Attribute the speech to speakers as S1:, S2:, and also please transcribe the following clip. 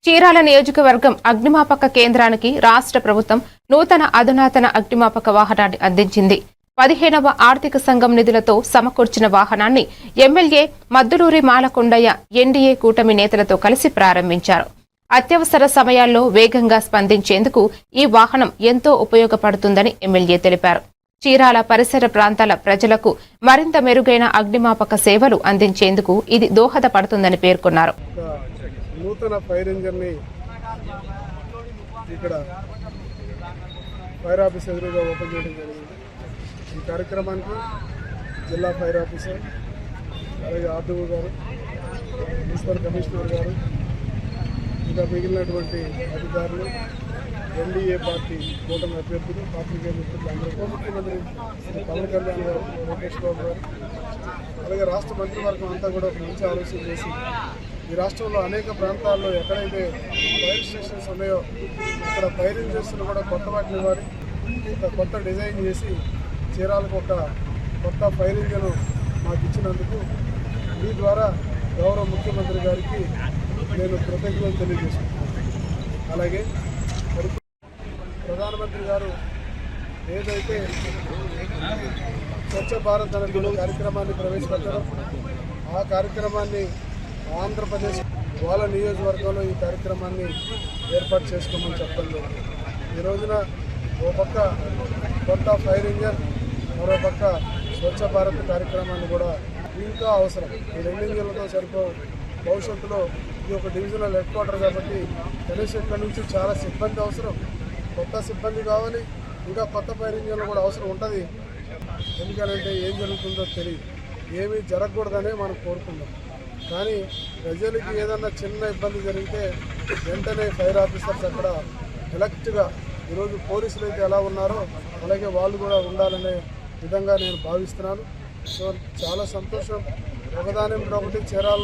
S1: చీరాల నియోజకవర్గం అగ్నిమాపక కేంద్రానికి రాష్ట్ర ప్రభుత్వం నూతన అధునాతన అగ్నిమాపక వాహనాన్ని అందించింది. 15వ ఆర్థిక సంఘం నిధులతో సమకూర్చిన వాహనాన్ని ఎమ్మెల్యే మద్దులూరి మాలకొండయ్య ఎన్డీఏ కూటమి నేతలతో కలిసి ప్రారంభించారు. అత్యవసర సమయాల్లో వేగంగా స్పందించేందుకు ఈ వాహనం ఎంతో ఉపయోగపడుతుందని ఎమ్మెల్యే తెలిపారు. చీరాల పరిసర ప్రాంతాల ప్రజలకు మరింత మెరుగైన అగ్నిమాపక సేవలు అందించేందుకు ఇది దోహదపడుతుందని పేర్కొన్నారు.
S2: నూతన ఫైర్ ఇంజన్ని ఇక్కడ ఫైర్ ఆఫీస్ ఎదురుగా ఓపెన్ చేయడం జరిగింది. ఈ కార్యక్రమానికి జిల్లా ఫైర్ ఆఫీసర్, అలాగే ఆర్డీఓ గారు, మున్సిపల్ కమిషనర్ గారు, ఇంకా మిగిలినటువంటి అధికారులు, ఎన్డీఏ పార్టీ కూటమి అభ్యర్థులు, పార్టీ మిత్రులు అందరూ, ముఖ్యమంత్రి శ్రీ పవన్ కళ్యాణ్ గారు, లోకేష్ బాబు గారు, అలాగే రాష్ట్ర మంత్రివర్గం అంతా కూడా ఒక మంచి ఆలోచన చేసి ఈ రాష్ట్రంలో అనేక ప్రాంతాల్లో ఎక్కడైతే ఫైర్ స్టేషన్స్ ఉన్నాయో అక్కడ ఫైర్ ఇంజన్స్ కూడా కొత్త వాటిని వాడి ఒక కొత్త డిజైన్ చేసి చీరాలకు ఒక కొత్త ఫైర్ ఇంజన్ మాకు ఇచ్చినందుకు మీ ద్వారా గౌరవ ముఖ్యమంత్రి గారికి నేను కృతజ్ఞతలు తెలియజేసుకుంటున్నాను. అలాగే ప్రధానమంత్రి గారు ఏదైతే స్వచ్ఛ భారత్ అనే కార్యక్రమాన్ని ప్రవేశపెట్టడం, ఆ కార్యక్రమాన్ని ఆంధ్రప్రదేశ్ వాళ్ళ నియోజకవర్గంలో ఈ కార్యక్రమాన్ని ఏర్పాటు చేసుకోమని చెప్పడం జరిగింది. ఈ రోజున ఓ పక్క కొత్త ఫైర్ ఇంజన్, మరో పక్క స్వచ్ఛ భారత్ కార్యక్రమాన్ని కూడా ఇంకా అవసరం. ఈ రెండు ఇంజన్లతో సరిపోవు. భవిష్యత్తులో ఇది ఒక డివిజనల్ హెడ్ క్వార్టర్ కాబట్టి కనీసం ఇక్కడ నుంచి చాలా సిబ్బంది అవసరం, కొత్త సిబ్బంది కావాలి, ఇంకా కొత్త ఫైర్ ఇంజన్లు కూడా అవసరం ఉంటుంది. ఎందుకంటే ఏం జరుగుతుందో తెలియదు, ఏమీ జరగకూడదనే మనం కోరుకుందాం. కానీ ప్రజలకి ఏదన్నా చిన్న ఇబ్బంది జరిగితే వెంటనే ఫైర్ ఆఫీసర్స్ అక్కడ ఎలక్ట్గా, ఈరోజు పోలీసులు అయితే ఎలా ఉన్నారో అలాగే వాళ్ళు కూడా ఉండాలనే విధంగా నేను భావిస్తున్నాను. సో చాలా సంతోషం. ఒకదాని ఒకటి చీరాల